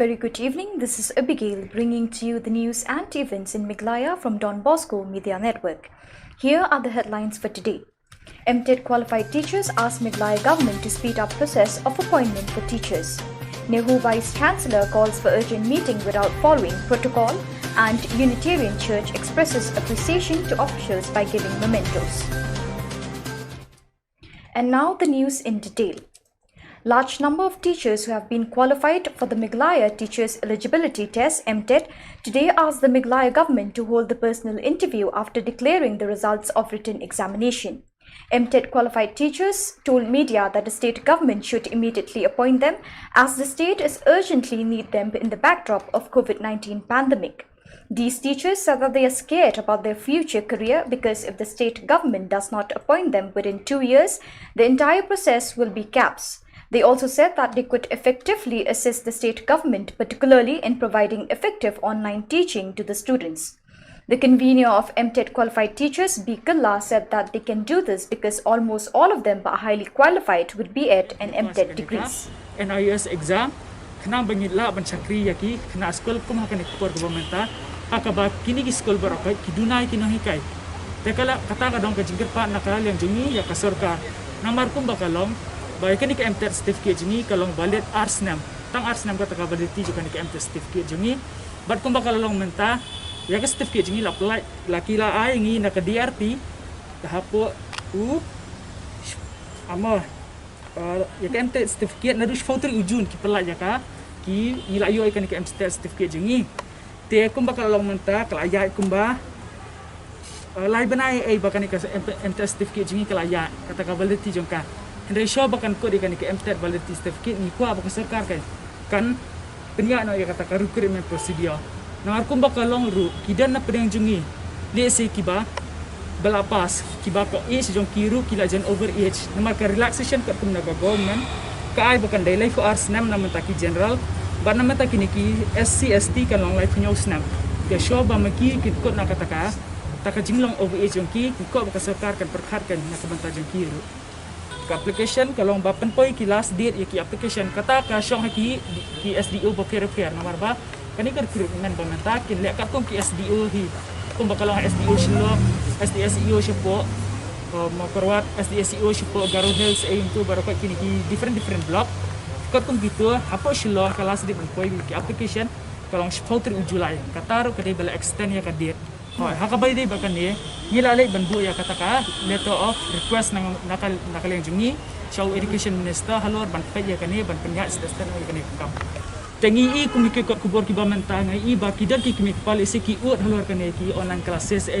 Very good evening. This is Abigail bringing to you the news and events in Meghalaya from Bosco Media Network. Here are the headlines for today. MTET qualified teachers ask Meghalaya government to speed up process of appointment for teachers. Nehu Vice Chancellor calls for urgent meeting without following protocol, and Unitarian Church expresses appreciation to officials by giving mementos. And now the news in detail. Large number of teachers who have been qualified for the Meghalaya Teachers Eligibility Test (MTET) today asked the Meghalaya government to hold the personal interview after declaring the results of written examination. MTET qualified teachers told media that the state government should immediately appoint them as the state is urgently need them in the backdrop of COVID-19 pandemic. These teachers said that they are scared about their future career because if the state government does not appoint them within 2 years, the entire process will be capped. They also said that they could effectively assist the state government, particularly in providing effective online teaching to the students. The convener of MTET qualified teachers, B. Kalla, said that they can do this because almost all of them are highly qualified with B.Ed and MTET degrees. NIS exam, kena bangila bancakri yaki, kena sekolah kum hakan ekspor governmenta, akaba kini ki sekolah berakai, kidunai kinohikai. Tekala kata kadang kejingkir pak nakal yang jengi ya kasorka, namar kum bakalong. Baik ni ke MTET certificate jengi kalau valid R6 tang R6 kata ka validity juga ni ke MTET certificate jengi bat kum bakal long menta ya ke certificate jengi la apply laki la ai ngi na ke DRT tahapo ama ya ke MTET certificate na dus photo ujun ki pelaj ya ka ki ngilayo ikan ke MTET certificate jengi te kum bakal long menta kelaya kum ba lai banai ai bakal ni ke MTET certificate jengi kelaya kata ka validity jongka Henry Shaw bahkan kod ikan ke MTET validity certificate ni kuah bakal serkar kan penyak nak kata ka recruitment procedure nang aku bakal long ru kidan na pedang jungi le se kiba belapas kiba ko age jong kiru kila jen over age namar ka relaxation kat kum na government ka ai bahkan daily for hours nam nam taki general ban nam taki ni ki SC ST kan long life nyau snap ke Shaw ba maki kit kod na kata ka taka jinglong over age jong ki ko bakal serkar kan perkhat kan na kabanta jong kiru application kalau bapen poi ki last date ya ki application kata ka syong ki SDO ba fair namar ba kani kan recruitment pementa kin lek kat kum ki SDO hi kum bakal SDO shilo SDSEO syepo mo korwat SDSEO syepo Garo Hills itu baru kat kini ki different block kat kum gitu apa shilo ka last date poi ki application kalau 4 Julai kata ro kadai bala extend ya ka date hakabai day bahkan ni ngilalay bandu ya kata ka letter of request ng nakal yang jungi Shaw Education Minister halor ban pa ya kani ban penya sestan ya kani kam tengi I kumike ko kubor ki bamenta ngai I ba kidan ki kimi policy ki ut halor kani ki online classes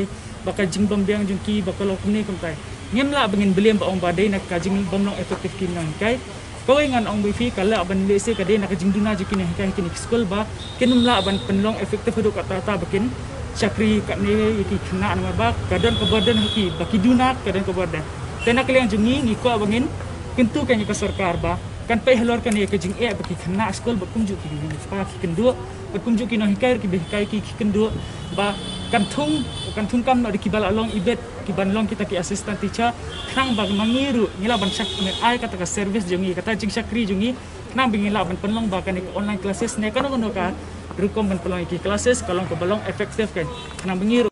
bakal jingbam biang jungki bakal kumni kumtai ngemla bangin beliem ba ong badai nak kajing bomlong efektif ki nang kai Kawengan ong wifi kala ban lese kadai nak jingduna jukini kai kini school ba kinumla ban penlong efektif hidup kata bakin Syakri kat ni iki kena nama bak kadan ke badan iki baki dunak kadan ke badan tenak yang jengi ngiko bangin kentu kan ka sarkar ba kan pai halor kan ya ke jing baki kena skol berkunjuk ki ni fa kendu berkunjuk ki no hikai ki behikai ki kendu ba kan thung kam no di kibal along ibet ki banlong kita ki assistant teacher khang bag mangiru ngila ban sak ai kata ka service jengi kata jing syakri jengi nang bingila ban penlong ba kan online classes ne kan no ka classes kalau kebalong efektif kan nang bengiru.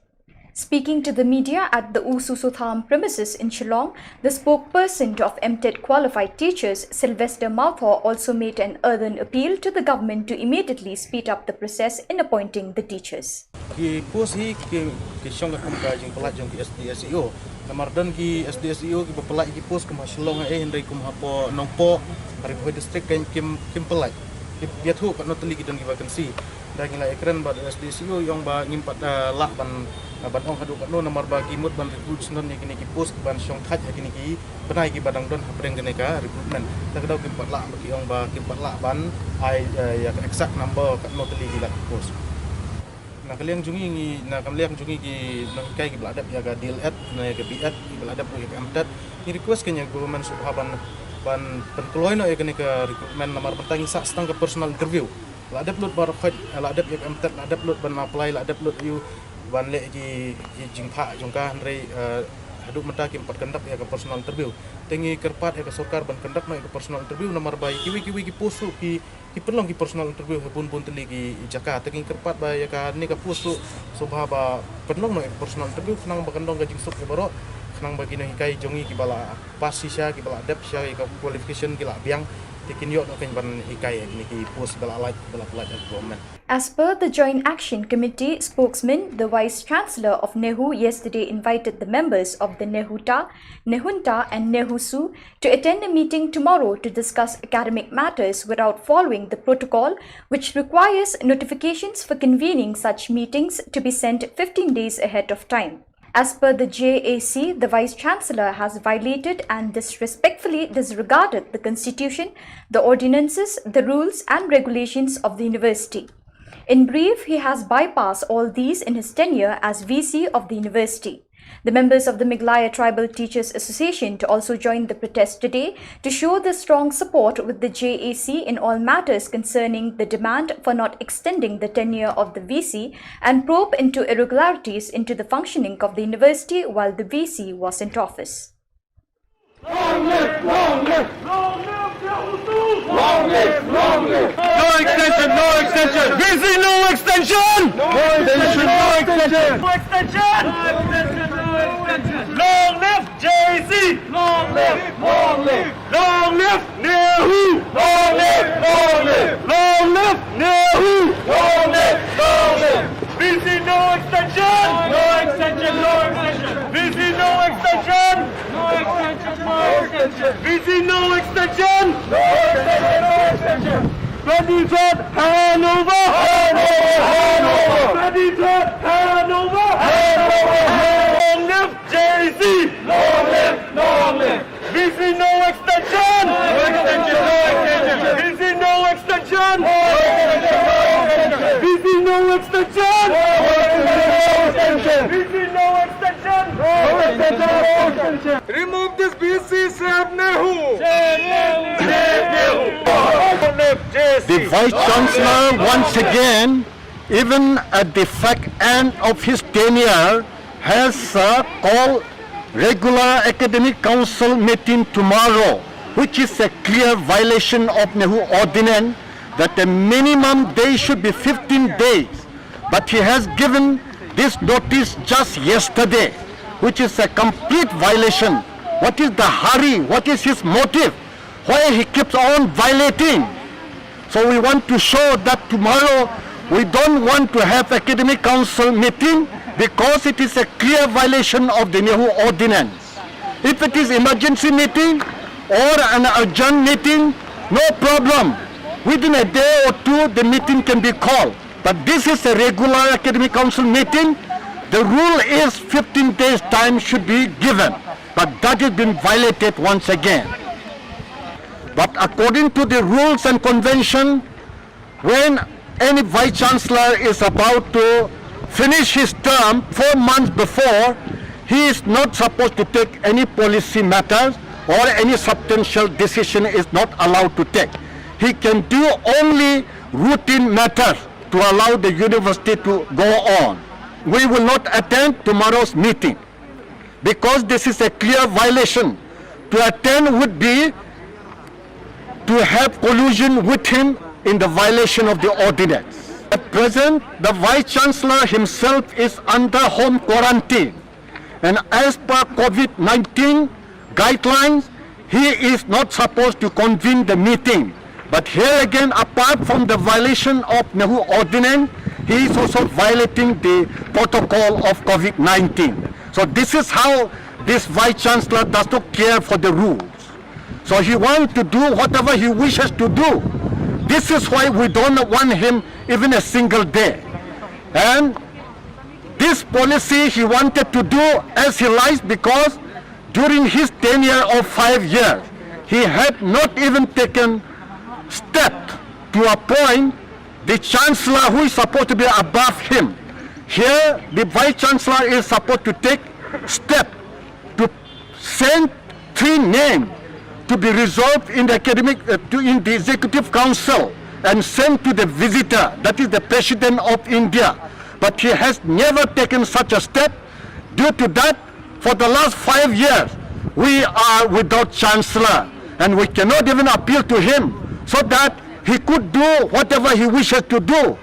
Speaking to the media at the Ususutham premises in Shillong, the spokesperson of MTET qualified teachers, Sylvester Malthaw, also made an earnest appeal to the government to immediately speed up the process in appointing the teachers. Ki pos hi ki syong ka kumka jing pelat jong ki SDSEO. Namardan ki SDSEO ki pelat ki pos kum Shillong hendai kum hapo nongpo hari district kan kim pelat. Dia tu kat noteli kita ni vakansi dan ngila ekran bad SDCO yang ba ngimpat lak ban ong hadu kat no nomor ba kimut ban recruitment ni kini ki post ban syong khat kini ki benai ki badang don hapreng kene ka recruitment tak dau kimpat lak bagi ong ba kimpat lak ban ai ya exact number kat noteli ki lak post na kaliang jungi ni na kaliang jungi ki nang kai ki beladap ya ga deal at na ke biat ki beladap ki amtat ni request kenya government subhaban ban penkeluai no ya kene ke recruitment nomor petang sak setang ke personal interview la adap lut bar khad la adap yak amtat la adap lut ban apply la adap lut you ban le ji jingpha jongka handrei haduk mata ki empat kendak ya ke personal interview tengi kerpat ya ke sorkar ban kendak na ke personal interview namar bai kiwi ki posu ki perlong ki personal interview pun teli ki jaka tengi kerpat bai ya ka ni ka posu sobha ba perlong na personal interview kenang ba kendong gajing suk ke baro kenang bagi na hikai jongi ki bala pasisya ki bala dep sya ki qualification ki la biang tikin yok kan ban hikai ni ki pos bala alai bala pelajar government. As per the Joint Action Committee spokesman, the Vice Chancellor of NEHU yesterday invited the members of the NEHUTA, NEHUNTA and NEHUSU to attend a meeting tomorrow to discuss academic matters without following the protocol, which requires notifications for convening such meetings to be sent 15 days ahead of time. As per the JAC, the Vice Chancellor has violated and disrespectfully disregarded the Constitution, the ordinances, the rules and regulations of the university. In brief, he has bypassed all these in his tenure as VC of the university. The members of the Meghalaya Tribal Teachers Association to also join the protest today to show their strong support with the JAC in all matters concerning the demand for not extending the tenure of the VC and probe into irregularities into the functioning of the university while the VC was in office. Long live! Long live! Long live! Long live! Long live! No extension! No extension! VC, no extension! No extension! No extension! No extension! No extension! Long live JC! Long live! Long live! Long live NEHU! Long live! Long live! Long live NEHU! Long live! Long live! VC, no extension! No extension! No extension! VC, no extension! No extension! No extension! VC, no extension! No extension! No extension! 23rd, Hanover! Hanover! Hanover! 23rd, Hanover! Hanover! Long live JC! Long live! Long live! VC, no extension! No extension! No extension! VC, no extension! No extension! VC, no extension! No extension! VC, no extension! No extension! Remove this VC, save NEHU! Save NEHU! The Vice Chancellor once again, even at the fact end of his tenure, has called regular academic council meeting tomorrow, which is a clear violation of NEHU ordinance that the minimum day should be 15 days. But he has given this notice just yesterday, which is a complete violation. What is the hurry? What is his motive? Why he keeps on violating? So we want to show that tomorrow we don't want to have academic council meeting because it is a clear violation of the NEHU ordinance. If it is emergency meeting or an urgent meeting, no problem. Within a day or two, the meeting can be called. But this is a regular academic council meeting. The rule is 15 days time should be given. But that has been violated once again. But according to the rules and convention, when any Vice Chancellor is about to finish his term 4 months before, he is not supposed to take any policy matters or any substantial decision is not allowed to take. He can do only routine matters to allow the university to go on. We will not attend tomorrow's meeting because this is a clear violation. To attend would be to have collusion with him in the violation of the ordinance. At present, the Vice Chancellor himself is under home quarantine, and as per COVID-19 guidelines, he is not supposed to convene the meeting. But here again, apart from the violation of NEHU ordinance, he is also violating the protocol of COVID-19. So this is how this Vice Chancellor does not care for the rules. So he wants to do whatever he wishes to do. This is why we don't want him even a single day. And this policy he wanted to do as he likes because during his tenure of 5 years, he had not even taken step to appoint the Chancellor who is supposed to be above him. Here, the Vice Chancellor is supposed to take step to send 3 names to be resolved in the in the Executive Council and sent to the visitor, that is the President of India. But he has never taken such a step. Due to that, For the last 5 years, we are without chancellor, and we cannot even appeal to him so that he could do whatever he wishes to do.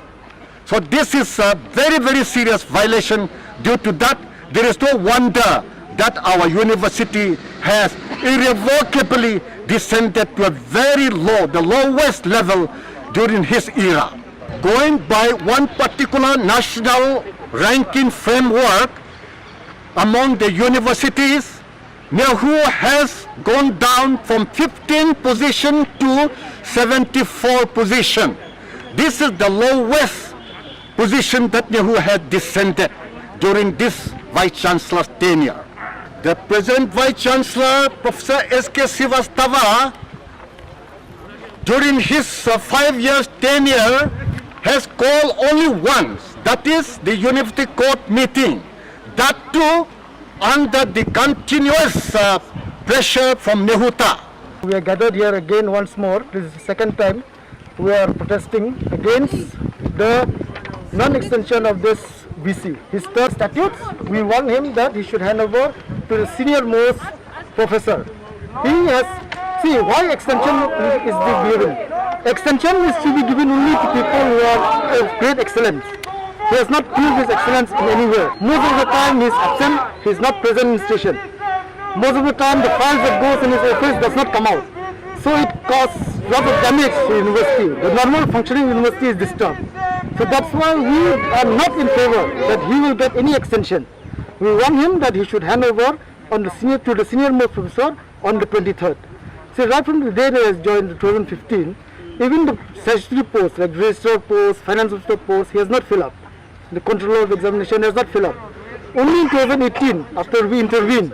So this is a very, very serious violation. Due to that, there is no wonder that our university has irrevocably descended to a very low, the lowest level during his era. Going by one particular national ranking framework among the universities, Nehu has gone down from 15 position to 74 position. This is the lowest position that Nehu had descended during this Vice Chancellor's tenure. The present Vice Chancellor, Professor S.K. Srivastava, during his 5 years tenure, has called only once, that is the University Court meeting. That too under the continuous pressure from Nehuta. We are gathered here again once more. This is the second time we are protesting against the non-extension of this VC. His third statutes, we want him that he should hand over to the senior most professor. He has, see why extension is being given. Extension is to be given only to people who are of great excellence. He has not proved his excellence in anywhere. Most of the time he is absent, he is not present in station. Most of the time the files that goes in his office does not come out. So it causes lots of damage to the university. The normal functioning university is disturbed. So that's why we are not in favor that he will get any extension. We want him that he should hand over on the senior to the senior most professor on the 23rd. So right from the day that he has joined in 2015, even the statutory posts like registrar post, finance officer post, he has not filled up. The controller of examination has not filled up. Only in 2018, after we intervened,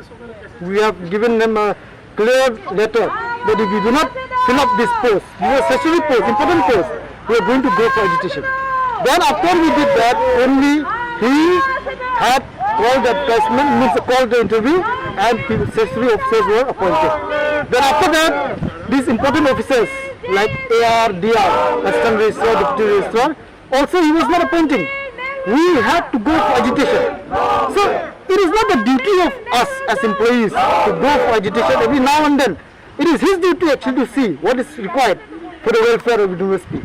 we have given them a clear letter that if we do not fill up this post, these are statutory posts, important posts, we are going to go for agitation. Then after we did that, only he had called the advertisement, means called the interview, and the statutory officers were appointed. Then after that, these important officers like AR, DR, Assistant Registrar, Deputy Registrar, also he was not appointing. We had to go for agitation. So it is not the duty of us as employees to go for agitation every now and then. It is his duty actually to see what is required for the welfare of the university.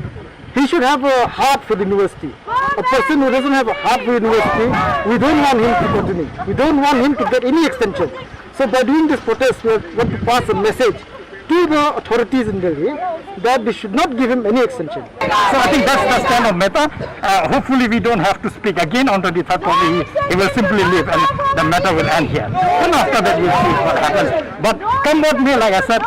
He should have a heart for the university. A person who doesn't have a heart for the university, we don't want him to continue. We don't want him to get any extension. So by doing this protest, we want to pass a message to the authorities in Delhi that they should not give him any extension. So I think that's the stand of Mehta. Hopefully we don't have to speak again on 23rd. Probably he will simply leave and the matter will end here. And after that we'll see what happens. But come what may, like I said,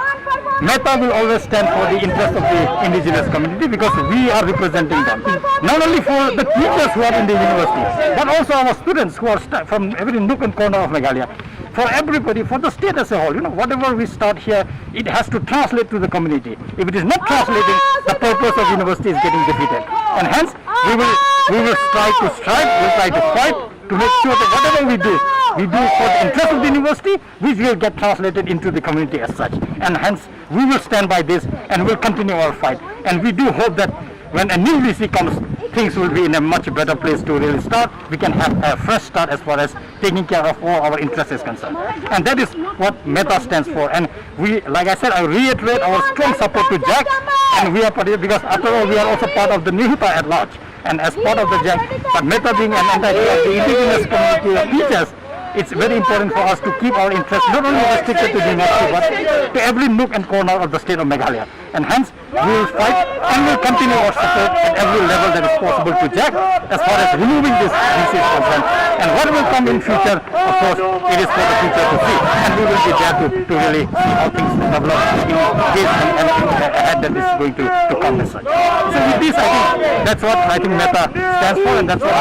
Mehta will always stand for the interest of the indigenous community because we are representing them. Not only for the teachers who are in the university, but also our students who are from every nook and corner of Meghalaya. For everybody, for the state as a whole, whatever we start here, it has to translate to the community. If it is not translating, the purpose of university is getting defeated. And hence, we will try to strive, we'll try to fight to make sure that whatever we do for the interest of the university, which will get translated into the community as such. And hence, we will stand by this and we'll continue our fight. And we do hope that when a new VC comes, things will be in a much better place to really start. We can have a fresh start as far as taking care of all our interests is concerned. And that is what Mehta stands for. And we, like I said, I reiterate our strong support to Jack. And we are because after all, we are also part of the Nehuta at large. And as part of the Jack, but Mehta being an entity of the indigenous community of teachers, it's very important for us to keep our interests not only restricted to the university but to every nook and corner of the state of Meghalaya. And hence, we will fight and will continue our support at every level that is possible to Jack as far as removing this VC is concerned. And what will come in future, of course, it is for the future to see. And we will be there to really see how things develop in this and ahead that is going to come as such. So with this, I think that's what I think Mehta stands for, and that's what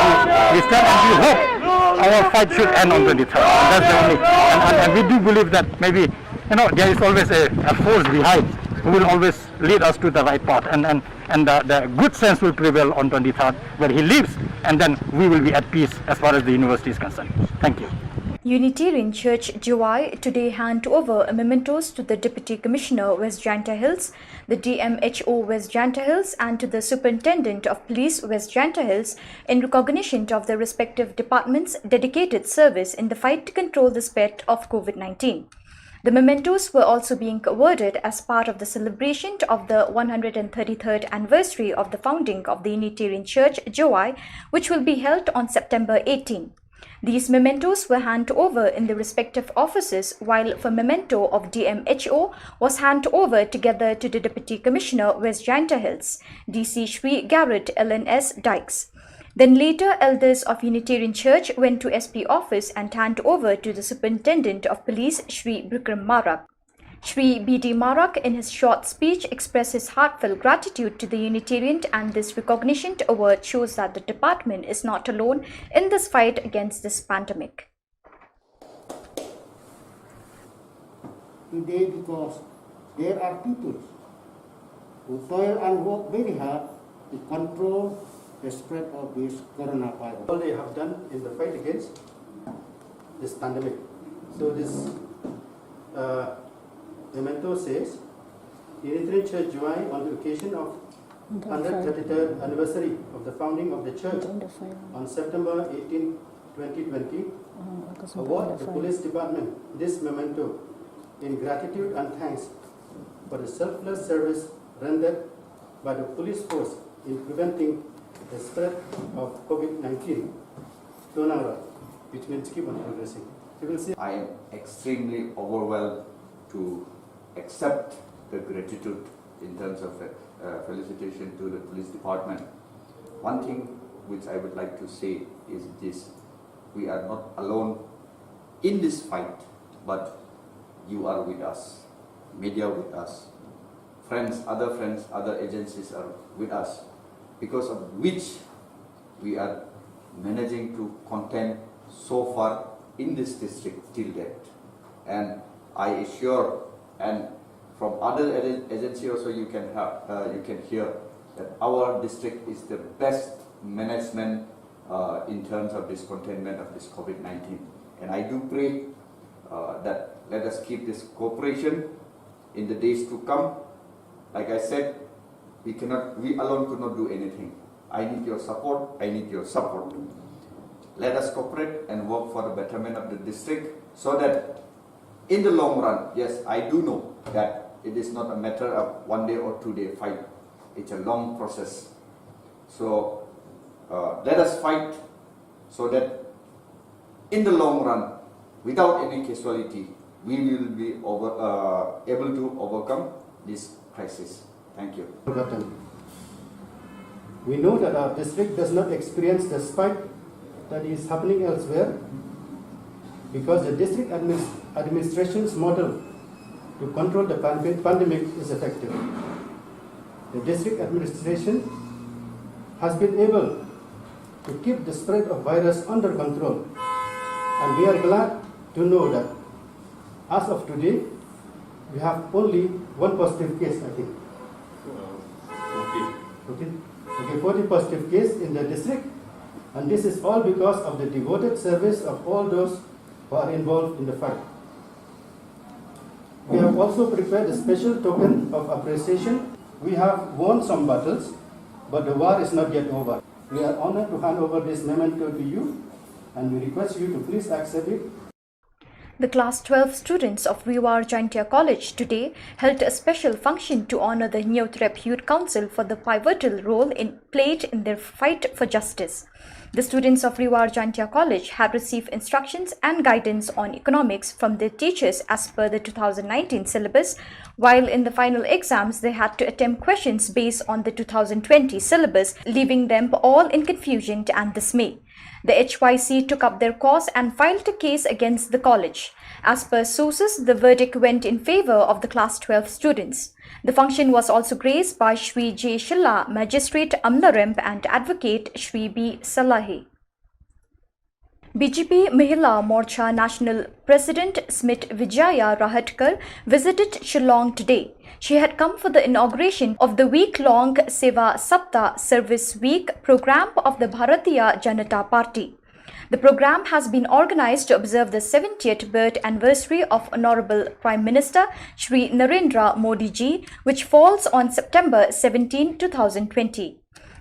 we stand, and we hope our fight should end on 23rd. And that's the only, and we do believe that maybe, there is always a force behind who will always lead us to the right path, and the good sense will prevail on 23rd where he lives, and then we will be at peace as far as the university is concerned. Thank you. Unitarian Church Jiwai today hand over mementos to the Deputy Commissioner West Janta Hills, the DMHO West Janta Hills and to the Superintendent of Police West Janta Hills in recognition of their respective departments' dedicated service in the fight to control the spread of COVID-19. The mementos were also being awarded as part of the celebration of the 133rd anniversary of the founding of the Unitarian Church Jiwai, which will be held on September 18. These mementos were handed over in the respective offices, while for memento of DMHO was handed over together to the Deputy Commissioner West Janta Hills, DC Shri Garrett LNS Dykes. Then later, elders of Unitarian Church went to SP office and handed over to the Superintendent of Police Shri Bikram Marak. Shri B.D. Marak in his short speech expressed his heartfelt gratitude to the Unitarian, and this recognition award shows that the department is not alone in this fight against this pandemic. Today, because there are people who toil and work very hard to control the spread of this coronavirus. All they have done in the fight against this pandemic. So this memento says, Unitarian Church Jiwai, on the occasion of 133rd anniversary of the founding of the church on September 18, 2020, award the police department this memento in gratitude and thanks for the selfless service rendered by the police force in preventing the spread of COVID-19. Which means keep on progressing. I am extremely overwhelmed to accept the gratitude in terms of felicitation to the police department. One thing which I would like to say is this: we are not alone in this fight, but you are with us, media with us, friends, other agencies are with us, because of which we are managing to contain so far in this district till date. And I assure, and from other agencies also you can hear that our district is the best management in terms of this containment of this COVID-19. And I do pray that let us keep this cooperation in the days to come. Like I said, we alone could not do anything. I need your support, I need your support. Let us cooperate and work for the betterment of the district, so that in the long run, yes, I do know that it is not a matter of 1 day or 2 day fight. It's a long process. So let us fight so that in the long run, without any casualty, we will be able to overcome this crisis. Thank you. We know that our district does not experience the spike that is happening elsewhere, because the district administration's model to control the pandemic is effective. The district administration has been able to keep the spread of virus under control, and we are glad to know that as of today, we have only one positive case, I think. Okay, 40 positive cases in the district, and this is all because of the devoted service of all those who are involved in the fight. We have also prepared a special token of appreciation. We have won some battles, but the war is not yet over. We are honored to hand over this memento to you, and we request you to please accept it. The Class 12 students of Rewar Jaintia College today held a special function to honor the Neothrep Youth Council for the pivotal role played in their fight for justice. The students of Rewar Jaintia College had received instructions and guidance on economics from their teachers as per the 2019 syllabus, while in the final exams they had to attempt questions based on the 2020 syllabus, leaving them all in confusion and dismay. The HYC took up their cause and filed a case against the college. As per sources, the verdict went in favor of the Class 12 students. The function was also graced by Shri J. Shilla, Magistrate Amlaremp, and Advocate Shri B. Salahi. BJP Mahila Morcha National President Smit Vijaya Rahatkar visited Shillong today. She had come for the inauguration of the week-long Seva Sapta Service Week program of the Bharatiya Janata Party. The program has been organized to observe the 70th birth anniversary of Honorable Prime Minister Shri Narendra Modi ji, which falls on September 17, 2020.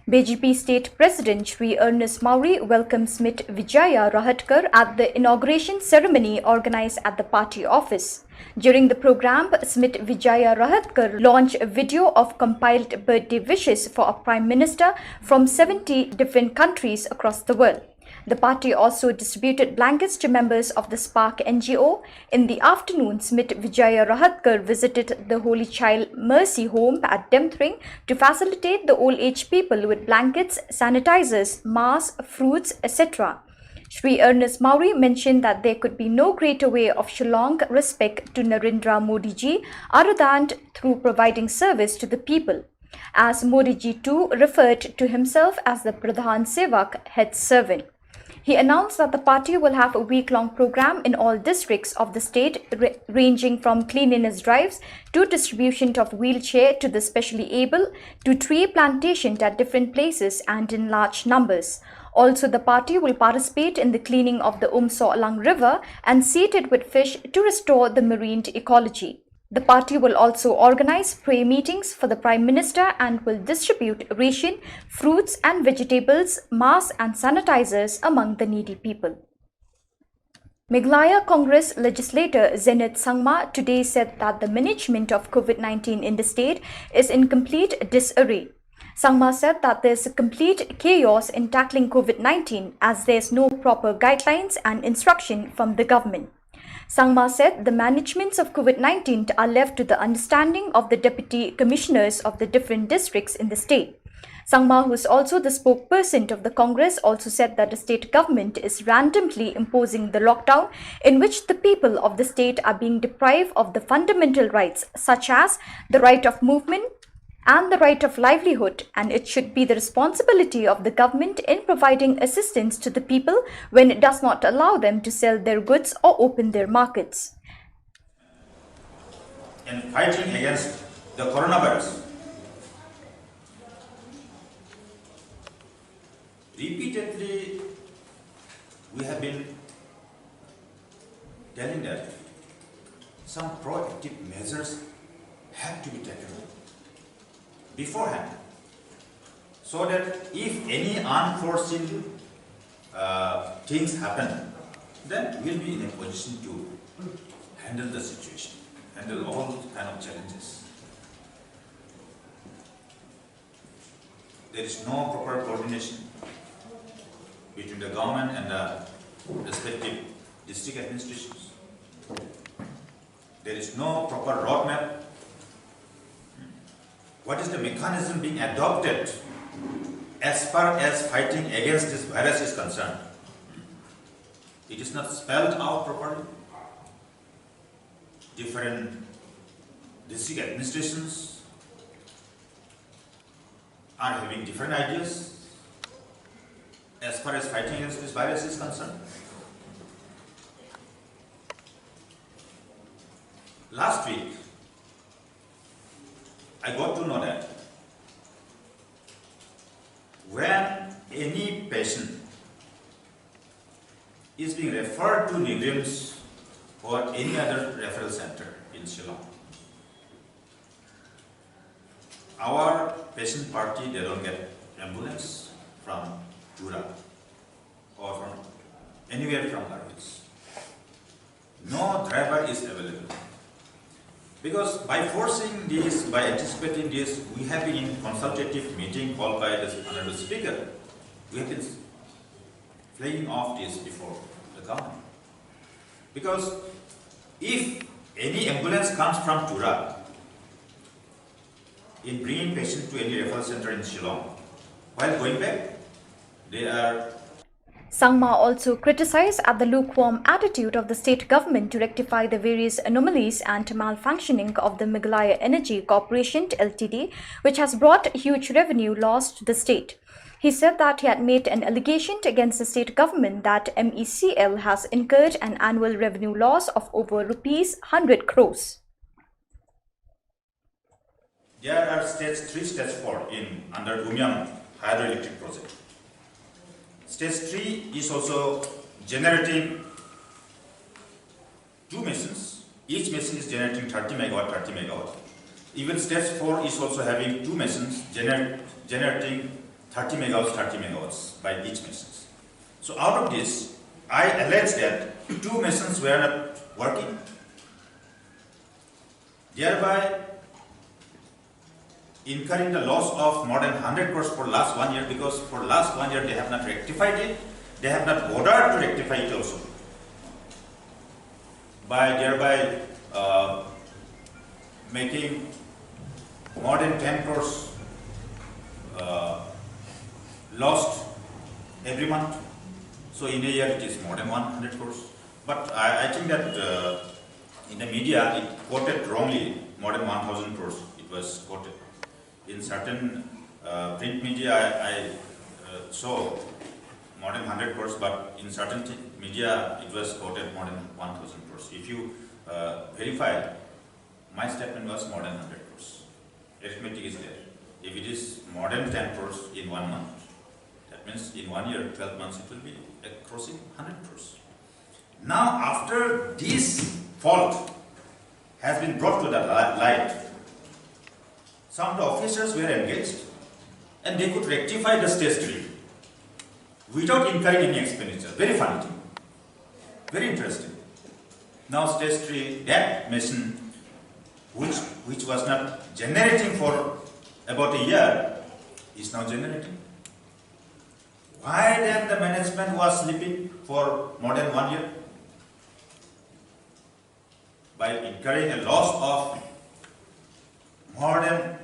BJP State President Shri Ernest Mauri welcomed Smit Vijaya Rahatkar at the inauguration ceremony organized at the party office. During the program, Smit Vijaya Rahatkar launched a video of compiled birthday wishes for a Prime Minister from 70 different countries across the world. The party also distributed blankets to members of the Spark NGO. In the afternoon, Smit Vijaya Rahatkar visited the Holy Child Mercy Home at Demthring to facilitate the old age people with blankets, sanitizers, masks, fruits, etc. Shri Ernest Mauri mentioned that there could be no greater way of showing respect to Narendra Modi ji other than through providing service to the people, as Modi ji too referred to himself as the Pradhan Sevak, head servant. He announced that the party will have a week-long program in all districts of the state, ranging from cleanliness drives to distribution of wheelchair to the specially able to tree plantation at different places and in large numbers. Also, the party will participate in the cleaning of the So'alang River and seed it with fish to restore the marine ecology. The party will also organize prayer meetings for the Prime Minister and will distribute ration, fruits and vegetables, masks and sanitizers among the needy people. Meghalaya Congress legislator Zenith Sangma today said that the management of COVID-19 in the state is in complete disarray. Sangma said that there is a complete chaos in tackling COVID-19 as there is no proper guidelines and instruction from the government. Sangma said the managements of COVID-19 are left to the understanding of the deputy commissioners of the different districts in the state. Sangma, who is also the spokesperson of the Congress, also said that the state government is randomly imposing the lockdown in which the people of the state are being deprived of the fundamental rights such as the right of movement and the right of livelihood, and it should be the responsibility of the government in providing assistance to the people when it does not allow them to sell their goods or open their markets. In fighting against the coronavirus, repeatedly we have been telling that some proactive measures have to be taken beforehand, so that if any unforeseen things happen, then we'll be in a position to handle the situation, handle all kind of challenges. There is no proper coordination between the government and the respective district administrations. There is no proper roadmap. What is the mechanism being adopted as far as fighting against this virus is concerned? It is not spelled out properly. Different district administrations are having different ideas as far as fighting against this virus is concerned. Last week, I got to know that when any patient is being referred to Nigrims or any other referral center in Shillong, our patient party, they don't get ambulance from Jura or from anywhere from Garwits. No driver is available. Because by forcing this, by anticipating this, we have been in consultative meeting called by the Honorable Speaker. We have been flagging off this before the government. Because if any ambulance comes from Tura in bringing patient to any referral center in Shillong, while going back, they are. Sangma also criticized at the lukewarm attitude of the state government to rectify the various anomalies and malfunctioning of the Meghalaya Energy Corporation Ltd, which has brought huge revenue loss to the state. He said that he had made an allegation against the state government that MECL has incurred an annual revenue loss of over ₹100 crores. There are three stage 4 under Umyam hydroelectric project. stage 3 is also generating 2 machines. Each machine is generating 30 megawatt, 30 megawatt. Even stage 4 is also having 2 machines generating 30 megawatts, 30 megawatts by each machine. So out of this, I allege that 2 machines were not working, thereby incurring the loss of more than 100 crores for last 1 year, because for last 1 year they have not rectified it, they have not bothered to rectify it also, by thereby making more than 10 crores lost every month. So in a year it is more than 100 crores. But I think that in the media it quoted wrongly, more than 1,000 crores it was quoted. In certain print media I saw more than 100 crores, but in certain media it was quoted more than 1,000 crores. If you verify, my statement was more than 100 crores. Arithmetic is there. If it is more than 10 crores in 1 month, that means in 1 year, 12 months, it will be crossing 100 crores. Now, after this fault has been brought to the light, some of the officers were engaged and they could rectify the stage 3 without incurring any expenditure. Very funny thing. Very interesting. Now stage 3, that machine which was not generating for about a year is now generating. Why then the management was sleeping for more than 1 year? By incurring a loss of more than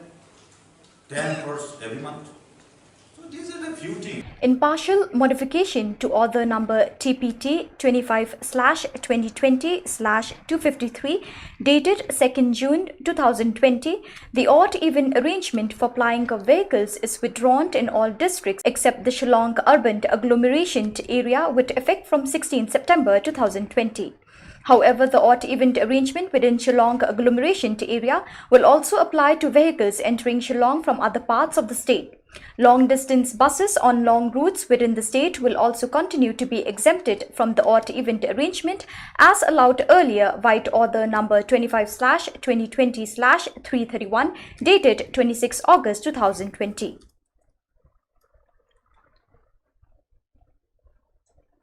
10 crores every month. So these are the few things. In partial modification to order number TPT 25/2020/253 dated 2nd June 2020, the odd-even arrangement for plying of vehicles is withdrawn in all districts except the Shillong urban agglomeration area with effect from 16 September 2020. However, the odd-even arrangement within Shillong agglomeration area will also apply to vehicles entering Shillong from other parts of the state. Long-distance buses on long routes within the state will also continue to be exempted from the odd-even arrangement as allowed earlier via order number 25/2020/331 dated 26 August 2020.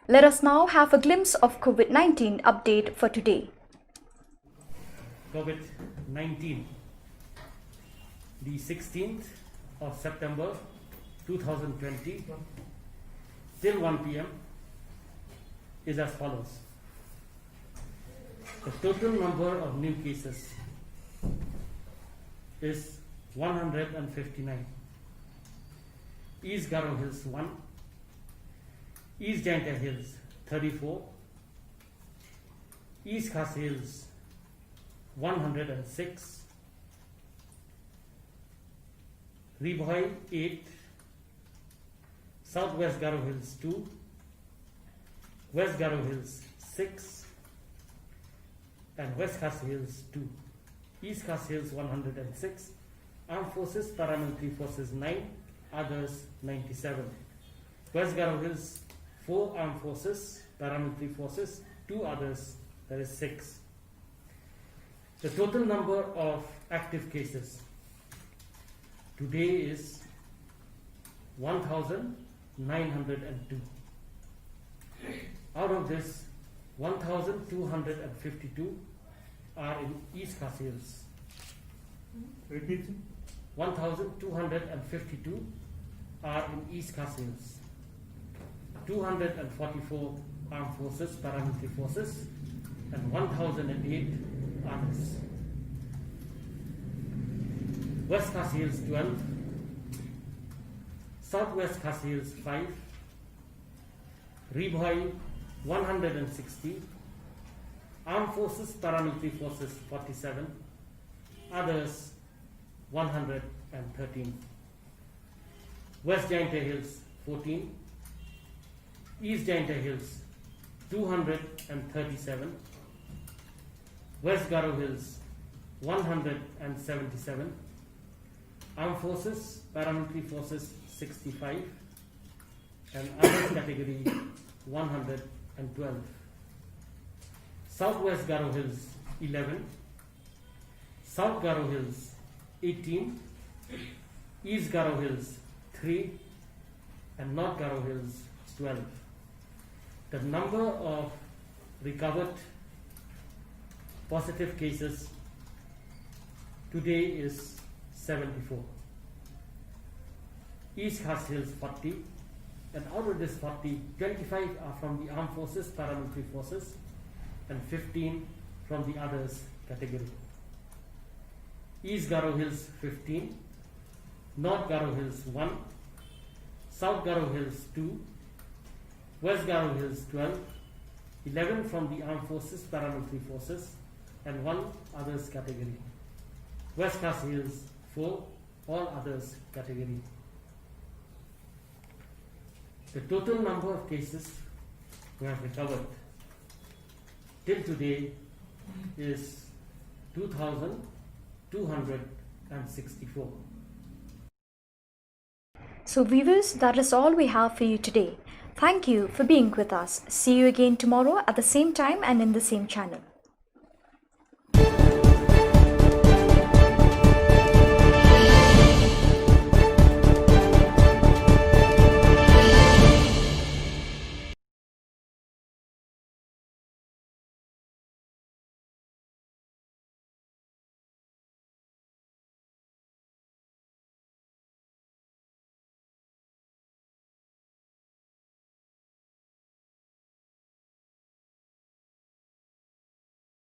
Let us now have a glimpse of COVID-19 update for today. COVID-19, the 16th of September 2020 till 1 p.m. is as follows. The total number of new cases is 159. East Garo Hills 1, East Jaintia Hills 34, East Khas Hills 106, Ribhoi 8, Southwest Garo Hills 2, West Garo Hills 6, and West Khas Hills 2, East Khas Hills 106, Armed Forces, Paramilitary Forces 9, others 97. West Garo Hills 4 Armed Forces, Paramilitary Forces, 2 others, that is 6. The total number of active cases today is 1,902. Out of this, 1,252 are in East Khas Hills. Repeat. 1,252 are in East Khas Hills. 244 Armed Forces, Paramilitary Forces, and 1,008 others. West Khas Hills 12, Southwest Khas Hills 5, Ribhoi 160, Armed Forces, Paramilitary Forces 47, others 113. West Jaintia Hills 14, East Jaintia Hills 237, West Garo Hills 177, Armed Forces, Paramilitary Forces 65, and others category 112. Southwest Garo Hills 11, South Garo Hills 18, East Garo Hills 3, and North Garo Hills 12. The number of recovered positive cases today is 74. East Khas Hills 40, and out of this 40, 25 are from the armed forces, paramilitary forces, and 15 from the others category. East Garo Hills 15, North Garo Hills 1, South Garo Hills 2, West Garo Hills 12, 11 from the armed forces, paramilitary forces, and 1 others category. West Khas Hills 4, all others category. The total number of cases we have recovered till today is 2,264. So viewers, that is all we have for you today. Thank you for being with us. See you again tomorrow at the same time and in the same channel.